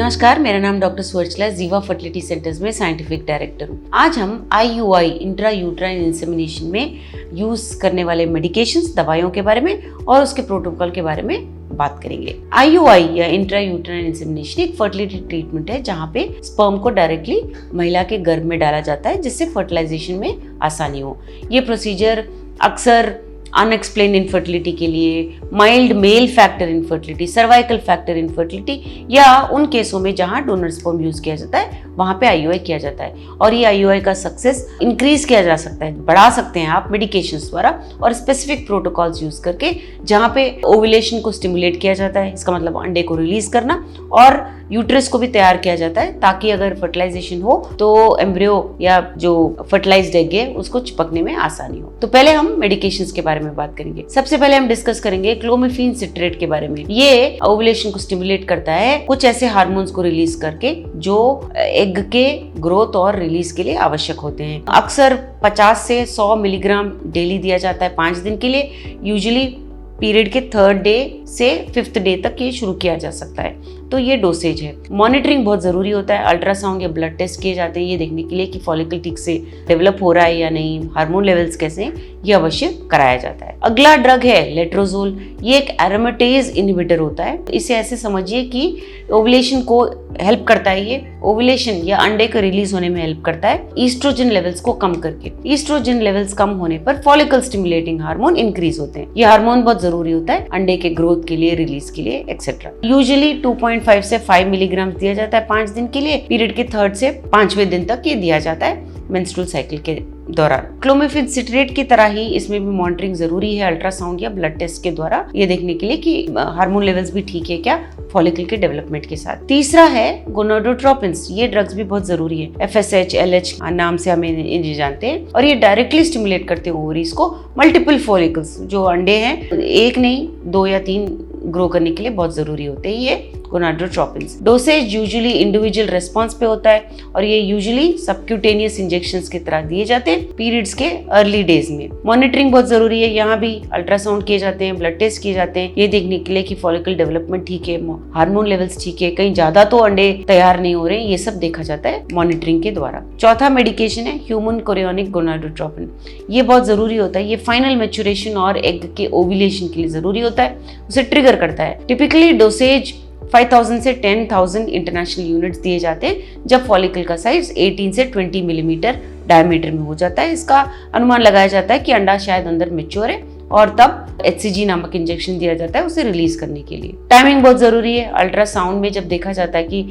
नमस्कार, मेरा नाम डॉक्टर सुवर्चला, जीवा फर्टिलिटी सेंटर्स में साइंटिफिक डायरेक्टर हूँ। आज हम IUI इंट्रा यूट्राइन इंसेमिनेशन में यूज करने वाले मेडिकेशंस, दवाइयों के बारे में और उसके प्रोटोकॉल के बारे में बात करेंगे। IUI या इंट्रा यूट्राइन इंसेमिनेशन एक फर्टिलिटी ट्रीटमेंट है जहाँ पे स्पर्म को डायरेक्टली महिला के गर्भ में डाला जाता है जिससे फर्टिलाइजेशन में आसानी हो। ये प्रोसीजर अक्सर अनएक्सप्लेन इनफर्टिलिटी के लिए, mild mail factor infertility, cervical factor infertility या उन केसों में जहां डोनर स्पर्म यूज किया जाता है वहां पे IUI किया जाता है। और ये IUI का सक्सेस इंक्रीज किया जा सकता है, बढ़ा सकते हैं आप मेडिकेशंस द्वारा और स्पेसिफिक प्रोटोकॉल्स यूज करके, जहां पे ओव्यूलेशन को स्टिमुलेट किया जाता है, इसका मतलब अंडे को रिलीज करना, और यूट्रस को भी तैयार किया जाता है ताकि अगर फर्टिलाइजेशन हो तो एम्ब्रियो या जो फर्टिलाइज्ड एग है उसको चिपकने में आसानी हो। तो पहले हम मेडिकेशंस के बारे में बात करेंगे। सबसे पहले हम डिस्कस करेंगे क्लोमिफेन सिट्रेट के बारे में। ये ओव्यूलेशन को स्टिमुलेट करता है कुछ ऐसे हार्मोन्स को रिलीज करके जो एग के ग्रोथ और रिलीज के लिए आवश्यक होते हैं। अक्सर 50 से 100 मिलीग्राम डेली दिया जाता है 5 दिन के लिए। यूजुअली पीरियड के 3rd डे से 5th डे तक ये शुरू किया जा सकता है। तो ये डोसेज है। मॉनिटरिंग बहुत जरूरी होता है। अल्ट्रासाउंड या ब्लड टेस्ट किए जाते हैं ये देखने के लिए कि फॉलिकल ठीक से डेवलप हो रहा है या नहीं, हार्मोन लेवल्स कैसे हैं, ये अवश्य कराया जाता है। अगला ड्रग है लेट्रोजोल। ये एक एरोमेटेज इनहिबिटर होता है। इसे ऐसे समझिए कि ओव्यूलेशन को हेल्प करता है। ये ओव्यूलेशन या अंडे का रिलीज होने में हेल्प करता है ईस्ट्रोजन लेवल्स को कम करके। ईस्ट्रोजन लेवल्स कम होने पर फॉलिकल स्टिमुलेटिंग हार्मोन इंक्रीज होते हैं। ये हार्मोन बहुत जरूरी होता है अंडे के ग्रोथ के लिए, रिलीज के लिए एक्सेट्रा। यूजुअली 2.5 से 5 मिलीग्राम दिया जाता है 5 दिन के लिए। पीरियड के 3rd से 5वें दिन तक ये दिया जाता है मेंस्ट्रुअल साइकिल के दौरान। क्लोमिफेन सिट्रेट की तरह ही इसमें भी मॉनिटरिंग जरूरी है अल्ट्रासाउंड या ब्लड टेस्ट के द्वारा, ये देखने के लिए कि हार्मोन लेवल्स भी ठीक है क्या फॉलिकल के डेवलपमेंट के साथ। तीसरा है गोनाडोट्रोपिन्स। ये ड्रग्स भी बहुत जरूरी है। FSH, LH नाम से हमें इन्हें जानते हैं और ये डायरेक्टली स्टिमुलेट करते हैं ओवरीज को मल्टीपल फॉलिकल्स, जो अंडे हैं 1 नहीं 2 या 3 ग्रो करने के लिए बहुत जरूरी होते हैं ये gonadotropins. Dosage usually individual response पे होता है और ये यूजुअली सबक्यूटेनियस इंजेक्शंस की तरह दिए जाते हैं पीरियड्स के अर्ली डेज में। मॉनिटरिंग बहुत जरूरी है। यहाँ भी अल्ट्रासाउंड किए जाते हैं, ब्लड टेस्ट किए जाते हैं ये देखने के लिए कि फॉलिकल डेवलपमेंट ठीक है, हार्मोन लेवल्स ठीक है, कहीं ज्यादा तो अंडे तैयार नहीं हो रहे, ये सब देखा जाता है मॉनिटरिंग के द्वारा। चौथा मेडिकेशन है ह्यूमन कोरियोनिक गोनाडोट्रोपिन। ये बहुत जरूरी होता है। ये फाइनल मैच्योरेशन और एग के ओव्यूलेशन के लिए जरूरी होता है, उसे ट्रिगर करता है। टिपिकली डोसेज 5000 से 10,000 इंटरनेशनल यूनिट्स दिए जाते हैं जब फॉलिकल का साइज 18 से 20 मिलीमीटर डायमीटर में हो जाता है। इसका अनुमान लगाया जाता है कि अंडा शायद अंदर मैच्योर है और तब HCG नामक इंजेक्शन दिया जाता है उसे रिलीज करने के लिए। टाइमिंग बहुत जरूरी है। अल्ट्रासाउंड में जब देखा जाता है कि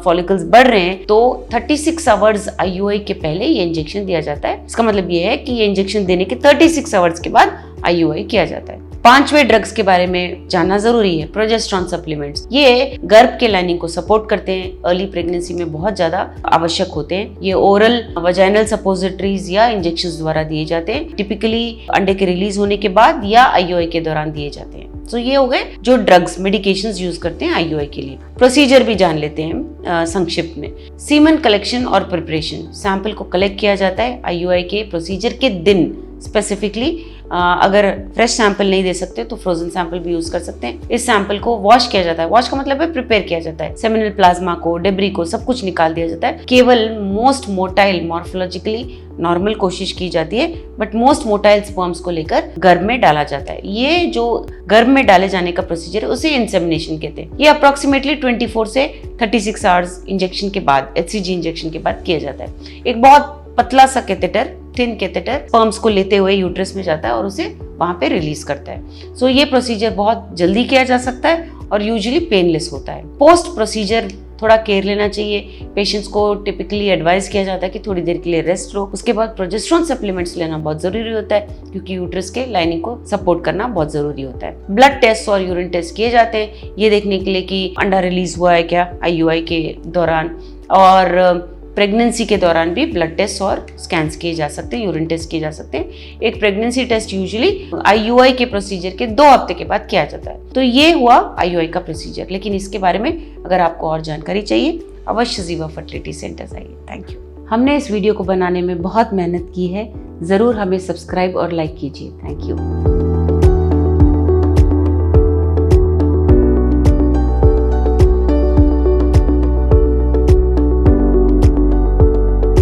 फॉलिकल्स बढ़ रहे हैं तो 36 आवर्स IUI के पहले ये इंजेक्शन दिया जाता है। इसका मतलब ये है कि ये इंजेक्शन देने के 36 आवर्स के बाद IUI किया जाता है। 5वें ड्रग्स के बारे में जानना जरूरी है। प्रोजेस्टेरॉन सप्लीमेंट्स, ये गर्भ के लाइनिंग को सपोर्ट करते हैं, अर्ली प्रेगनेंसी में बहुत ज्यादा आवश्यक होते हैं। ये ओरल वजाइनल सपोजिटरीज या इंजेक्शंस द्वारा दिए जाते हैं, टिपिकली अंडे के रिलीज होने के बाद या IUI के दौरान दिए जाते हैं। तो ये हो गए जो ड्रग्स मेडिकेशंस यूज करते हैं IUI के लिए। प्रोसीजर भी जान लेते हैं संक्षिप्त में। सीमन कलेक्शन और प्रिपरेशन, सैंपल को कलेक्ट किया जाता है IUI के प्रोसीजर के दिन स्पेसिफिकली। अगर फ्रेश सैंपल नहीं दे सकते तो फ्रोजन सैंपल भी यूज कर सकते हैं। इस सैंपल को वॉश किया जाता है। वॉश का मतलब है प्रिपेयर किया जाता है। सेमिनल प्लाज्मा को, डेब्री को, सब कुछ निकाल दिया जाता है। केवल मोस्ट मोटाइल, मॉर्फोलॉजिकली नॉर्मल कोशिश की जाती है, बट मोस्ट मोटाइल स्पर्म्स को लेकर गर्भ में डाला जाता है। ये जो गर्भ में डाले जाने का प्रोसीजर है उसे इंसेमिनेशन कहते हैं। ये अप्रोक्सीमेटली 24 से 36 आवर्स इंजेक्शन के बाद, HCG इंजेक्शन के बाद किया जाता है। एक बहुत पतला सा कैथेटर, थिन कैथेटर स्पर्म्स को लेते हुए यूट्रस में जाता है और उसे वहां पे रिलीज करता है। सो ये प्रोसीजर बहुत जल्दी किया जा सकता है और यूजुअली पेनलेस होता है। पोस्ट प्रोसीजर थोड़ा केयर लेना चाहिए। पेशेंट्स को टिपिकली एडवाइस किया जाता है कि थोड़ी देर के लिए रेस्ट लो। उसके बाद प्रोजेस्टेरॉन सप्लीमेंट्स लेना बहुत जरूरी होता है क्योंकि यूट्रस के लाइनिंग को सपोर्ट करना बहुत जरूरी होता है। ब्लड टेस्ट और यूरिन टेस्ट किए जाते हैं ये देखने के लिए कि अंडा रिलीज हुआ है क्या IUI के दौरान, और प्रेगनेंसी के दौरान भी ब्लड टेस्ट और स्कैन्स किए जा सकते हैं, यूरिन टेस्ट किए जा सकते हैं। एक प्रेगनेंसी टेस्ट यूजुअली IUI के प्रोसीजर के 2 हफ्ते के बाद किया जाता है। तो ये हुआ IUI का प्रोसीजर। लेकिन इसके बारे में अगर आपको और जानकारी चाहिए अवश्य जीवा फर्टिलिटी सेंटर्स आइए। Thank you. हमने इस वीडियो को बनाने में बहुत मेहनत की है, जरूर हमें सब्सक्राइब और लाइक कीजिए। Thank you.